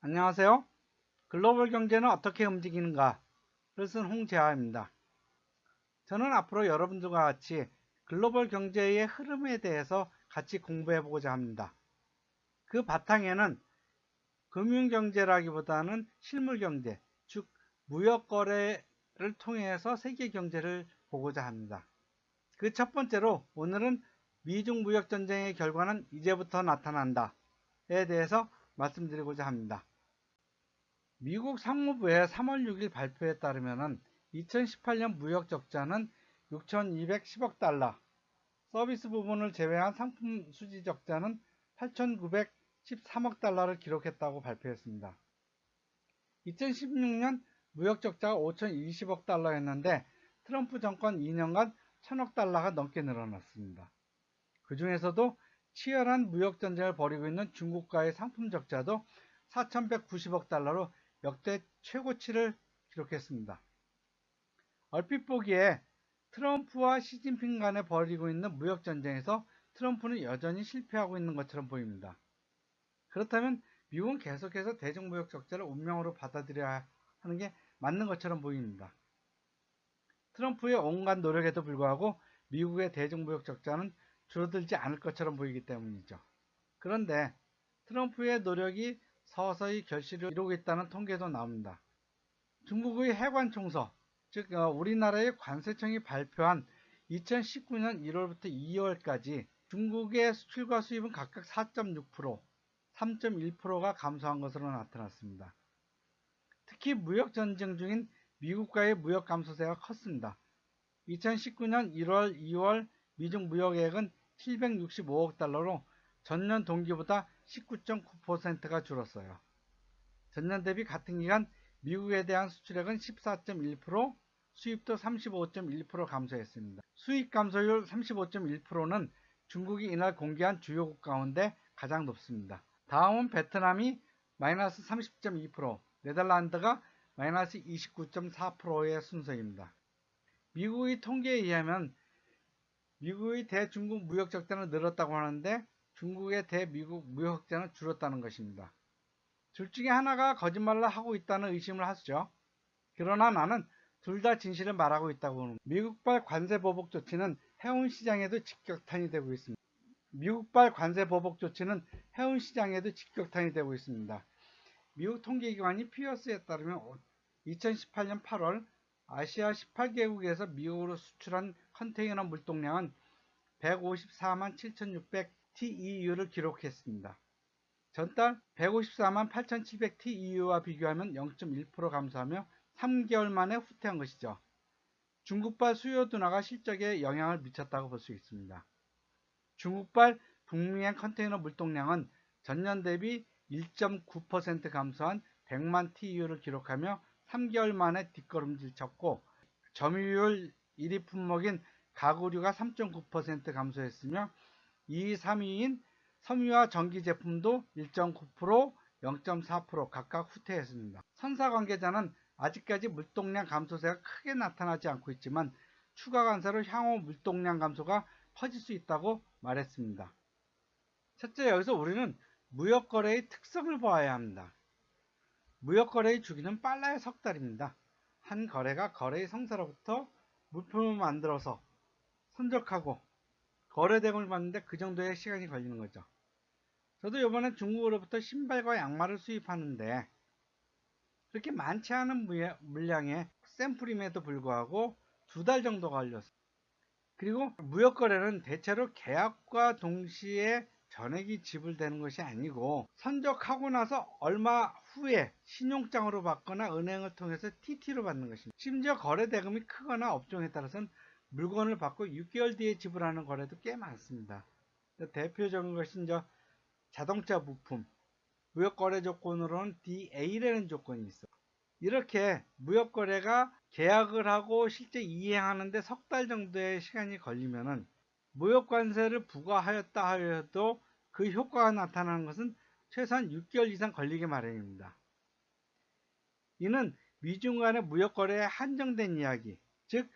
안녕하세요. 글로벌 경제는 어떻게 움직이는가를 쓴 홍재하입니다. 저는 앞으로 여러분들과 같이 글로벌 경제의 흐름에 대해서 같이 공부해 보고자 합니다. 그 바탕에는 금융경제라기보다는 실물경제, 즉 무역거래를 통해서 세계 경제를 보고자 합니다. 그 첫 번째로 오늘은 미중 무역전쟁의 결과는 이제부터 나타난다에 대해서 말씀드리고자 합니다. 미국 상무부의 3월 6일 발표에 따르면 2018년 무역 적자는 6,210억 달러, 서비스 부분을 제외한 상품 수지 적자는 8,913억 달러를 기록했다고 발표했습니다. 2016년 무역 적자가 5,020억 달러였는데 트럼프 정권 2년간 1,000억 달러가 넘게 늘어났습니다. 그 중에서도 치열한 무역 전쟁을 벌이고 있는 중국과의 상품 적자도 4,190억 달러로 역대 최고치를 기록했습니다. 얼핏 보기에 트럼프와 시진핑 간에 벌이고 있는 무역 전쟁에서 트럼프는 여전히 실패하고 있는 것처럼 보입니다. 그렇다면 미국은 계속해서 대중 무역 적자를 운명으로 받아들여야 하는 게 맞는 것처럼 보입니다. 트럼프의 온갖 노력에도 불구하고 미국의 대중 무역 적자는 줄어들지 않을 것처럼 보이기 때문이죠. 그런데 트럼프의 노력이 서서히 결실을 이루고 있다는 통계도 나옵니다. 중국의 해관총서, 즉 우리나라의 관세청이 발표한 2019년 1월부터 2월까지 중국의 수출과 수입은 각각 4.6%, 3.1%가 감소한 것으로 나타났습니다. 특히 무역 전쟁 중인 미국과의 무역 감소세가 컸습니다. 2019년 1월, 2월 미중 무역액은 765억 달러로 전년 동기보다 19.9%가 줄었어요. 전년 대비 같은 기간 미국에 대한 수출액은 14.1%, 수입도 35.1% 감소했습니다. 수입 감소율 35.1%는 중국이 이날 공개한 주요국 가운데 가장 높습니다. 다음은 베트남이 마이너스 30.2%, 네덜란드가 마이너스 29.4%의 순서입니다. 미국의 통계에 의하면 미국의 대중국 무역 적자는 늘었다고 하는데 중국의 대미국 무역 적자는 줄었다는 것입니다. 둘 중에 하나가 거짓말을 하고 있다는 의심을 하시죠. 그러나 나는 둘 다 진실을 말하고 있다고 보는 겁니다. 미국발 관세 보복 조치는 해운 시장에도 직격탄이 되고 있습니다. 미국발 관세 보복 조치는 해운 시장에도 직격탄이 되고 있습니다. 미국 통계기관이 피어스에 따르면 2018년 8월 아시아 18개국에서 미국으로 수출한 컨테이너 물동량은 154만 7,600 TEU를 기록했습니다. 전달 154만 8,700 TEU와 비교하면 0.1% 감소하며 3개월 만에 후퇴한 것이죠. 중국발 수요 둔화가 실적에 영향을 미쳤다고 볼 수 있습니다. 중국발 북미행 컨테이너 물동량은 전년 대비 1.9% 감소한 100만 TEU를 기록하며 3개월 만에 뒷걸음질 쳤고 점유율 1위 품목인 가구류가 3.9% 감소했으며 2위, 3위인 섬유와 전기 제품도 1.9%, 0.4% 각각 후퇴했습니다. 선사 관계자는 아직까지 물동량 감소세가 크게 나타나지 않고 있지만 추가 관세로 향후 물동량 감소가 커질 수 있다고 말했습니다. 첫째, 여기서 우리는 무역거래의 특성을 보아야 합니다. 무역거래의 주기는 빨라야 석 달입니다. 한 거래가 거래의 성사로부터 물품을 만들어서 선적하고 거래 대금을 받는데 그 정도의 시간이 걸리는 거죠. 저도 이번에 중국으로부터 신발과 양말을 수입하는데 그렇게 많지 않은 물량의 샘플임에도 불구하고 2달 정도가 걸렸어요. 그리고 무역거래는 대체로 계약과 동시에 전액이 지불되는 것이 아니고 선적하고 나서 얼마 후에 신용장으로 받거나 은행을 통해서 TT로 받는 것입니다. 심지어 거래 대금이 크거나 업종에 따라서는 물건을 받고 6개월 뒤에 지불하는 거래도 꽤 많습니다. 대표적인 것은 자동차 부품, 무역거래 조건으로는 DA라는 조건이 있어요. 이렇게 무역거래가 계약을 하고 실제 이행하는데 석 달 정도의 시간이 걸리면은 무역관세를 부과하였다 하여도 그 효과가 나타나는 것은 최소한 6개월 이상 걸리게 마련입니다. 이는 미중 간의 무역거래에 한정된 이야기, 즉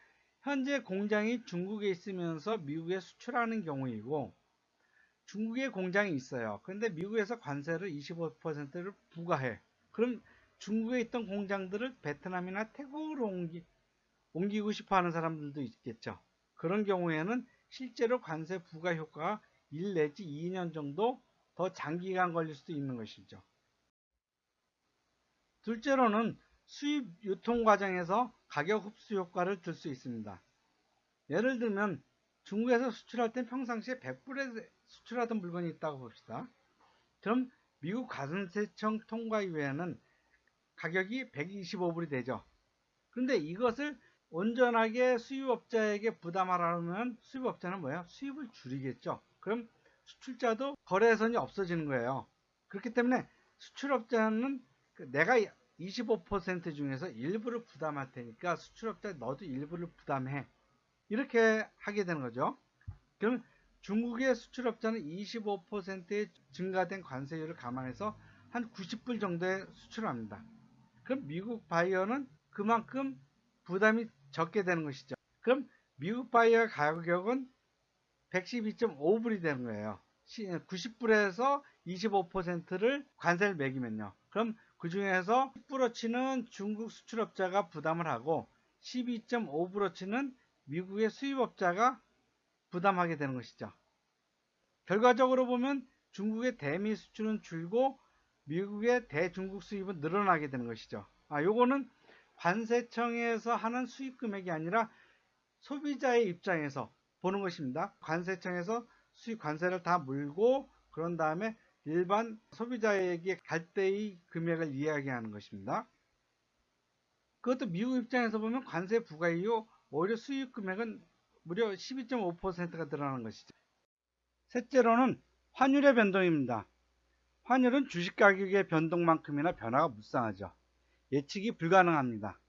현재 공장이 중국에 있으면서 미국에 수출하는 경우이고 중국에 공장이 있어요. 그런데 미국에서 관세를 25%를 부과해. 그럼 중국에 있던 공장들을 베트남이나 태국으로 옮기고 싶어 하는 사람들도 있겠죠. 그런 경우에는 실제로 관세 부과 효과가 1 내지 2년 정도 더 장기간 걸릴 수도 있는 것이죠. 둘째로는 수입 유통 과정에서 가격 흡수 효과를 들 수 있습니다. 예를 들면 중국에서 수출할 땐 평상시에 100불에 수출하던 물건이 있다고 봅시다. 그럼 미국 관세청 통과 이후에는 가격이 125불이 되죠. 그런데 이것을 온전하게 수입업자에게 부담하려면 수입업자는 뭐예요? 수입을 줄이겠죠. 그럼 수출자도 거래선이 없어지는 거예요. 그렇기 때문에 수출업자는 내가 25% 중에서 일부를 부담할 테니까 수출업자 너도 일부를 부담해. 이렇게 하게 되는 거죠. 그럼 중국의 수출업자는 25%의 증가된 관세율을 감안해서 한 90불 정도에 수출합니다. 그럼 미국 바이어는 그만큼 부담이 적게 되는 것이죠. 그럼 미국 바이어 가격은 112.5불이 되는 거예요. 90불에서 25%를 관세를 매기면요. 그럼 그 중에서 10%치는 중국 수출업자가 부담을 하고 12.5%치는 미국의 수입업자가 부담하게 되는 것이죠. 결과적으로 보면 중국의 대미 수출은 줄고 미국의 대중국 수입은 늘어나게 되는 것이죠. 요거는 관세청에서 하는 수입 금액이 아니라 소비자의 입장에서 보는 것입니다. 관세청에서 수입 관세를 다 물고 그런 다음에 일반 소비자에게 갈 때의 금액을 이야기하는 것입니다. 그것도 미국 입장에서 보면 관세 부과 이후 오히려 수입 금액은 무려 12.5%가 늘어나는 것이죠. 셋째로는 환율의 변동입니다. 환율은 주식 가격의 변동만큼이나 변화가 무쌍하죠. 예측이 불가능합니다.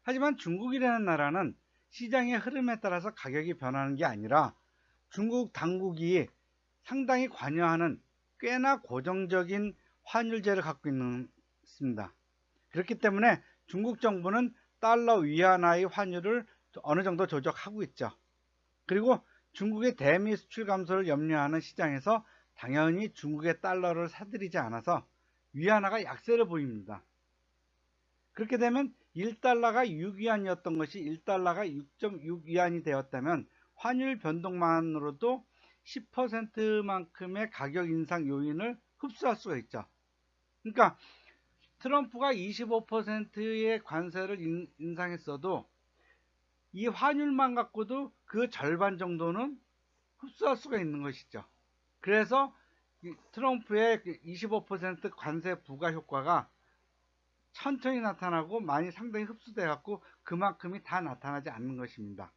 하지만 중국이라는 나라는 시장의 흐름에 따라서 가격이 변하는 게 아니라 중국 당국이 상당히 관여하는 꽤나 고정적인 환율제를 갖고 있습니다. 그렇기 때문에 중국 정부는 달러 위안화의 환율을 어느 정도 조정하고 있죠. 그리고 중국의 대미 수출 감소를 염려하는 시장에서 당연히 중국의 달러를 사들이지 않아서 위안화가 약세를 보입니다. 그렇게 되면 1달러가 6위안이었던 것이 1달러가 6.6위안이 되었다면 환율 변동만으로도 10%만큼의 가격 인상 요인을 흡수할 수가 있죠. 그러니까 트럼프가 25%의 관세를 인상했어도 이 환율만 갖고도 그 절반 정도는 흡수할 수가 있는 것이죠. 그래서 트럼프의 25% 관세 부과 효과가 천천히 나타나고 많이 상당히 흡수돼 갖고 그만큼이 다 나타나지 않는 것입니다.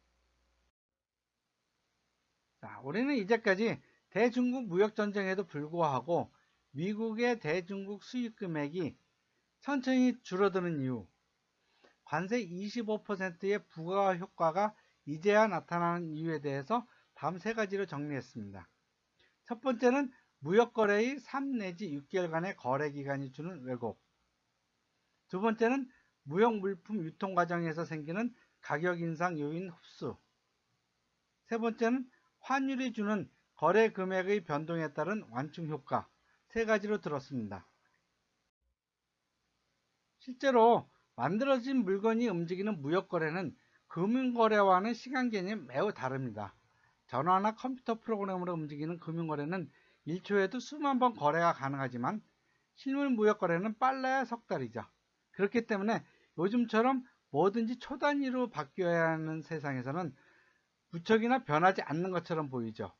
자, 우리는 이제까지 대중국 무역전쟁에도 불구하고 미국의 대중국 수입 금액이 천천히 줄어드는 이유, 관세 25%의 부과 효과가 이제야 나타나는 이유에 대해서 다음 세 가지로 정리했습니다. 첫 번째는 무역거래의 3 내지 6개월간의 거래기간이 주는 왜곡. 두 번째는 무역물품 유통 과정에서 생기는 가격 인상 요인 흡수. 세 번째는 환율이 주는 거래 금액의 변동에 따른 완충 효과. 세 가지로 들었습니다. 실제로 만들어진 물건이 움직이는 무역거래는 금융거래와는 시간 개념이 매우 다릅니다. 전화나 컴퓨터 프로그램으로 움직이는 금융거래는 1초에도 수만 번 거래가 가능하지만 실물 무역거래는 빨라야 석 달이죠. 그렇기 때문에 요즘처럼 뭐든지 초 단위로 바뀌어야 하는 세상에서는 무척이나 변하지 않는 것처럼 보이죠.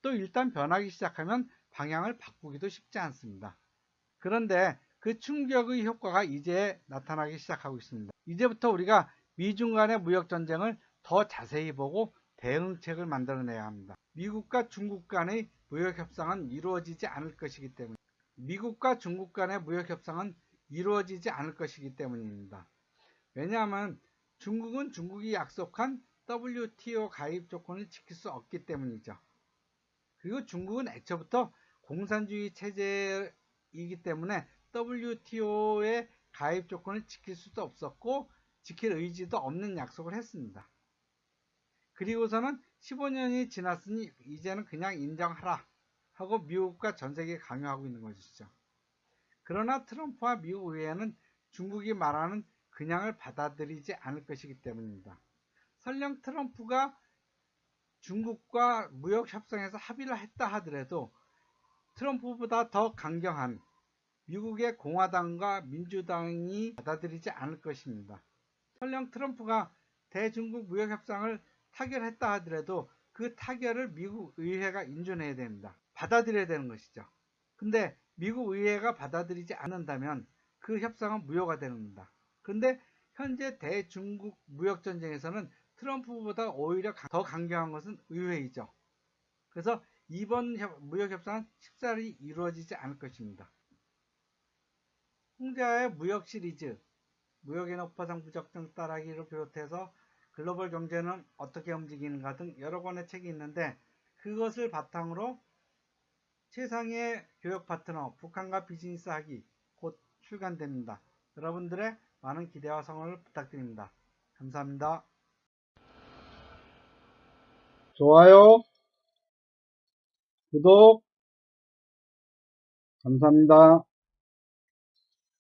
또 일단 변하기 시작하면 방향을 바꾸기도 쉽지 않습니다. 그런데 그 충격의 효과가 이제 나타나기 시작하고 있습니다. 이제부터 우리가 미중 간의 무역전쟁을 더 자세히 보고 대응책을 만들어내야 합니다. 미국과 중국 간의 무역협상은 이루어지지 않을 것이기 때문에 미국과 중국 간의 무역협상은 이루어지지 않을 것이기 때문입니다. 왜냐하면 중국은 중국이 약속한 WTO 가입 조건을 지킬 수 없기 때문이죠. 그리고 중국은 애초부터 공산주의 체제이기 때문에 WTO의 가입 조건을 지킬 수도 없었고 지킬 의지도 없는 약속을 했습니다. 그리고서는 15년이 지났으니 이제는 그냥 인정하라 하고 미국과 전 세계에 강요하고 있는 것이죠. 그러나 트럼프와 미국 의회는 중국이 말하는 그냥을 받아들이지 않을 것이기 때문입니다. 설령 트럼프가 중국과 무역협상에서 합의를 했다 하더라도 트럼프보다 더 강경한 미국의 공화당과 민주당이 받아들이지 않을 것입니다. 설령 트럼프가 대중국 무역협상을 타결했다 하더라도 그 타결을 미국 의회가 인준해야 됩니다. 받아들여야 되는 것이죠. 근데 미국 의회가 받아들이지 않는다면 그 협상은 무효가 됩니다. 그런데 현재 대중국 무역전쟁에서는 트럼프보다 오히려 더 강경한 것은 의회이죠. 그래서 이번 무역협상은 쉽사리 이루어지지 않을 것입니다. 홍대하의 무역 시리즈, 무역의 높아상 부적정 따라하기를 비롯해서 글로벌 경제는 어떻게 움직이는가 등 여러 권의 책이 있는데 그것을 바탕으로 최상의 교역 파트너 북한과 비즈니스하기 곧 출간됩니다. 여러분들의 많은 기대와 성원을 부탁드립니다. 감사합니다. 좋아요, 구독 감사합니다.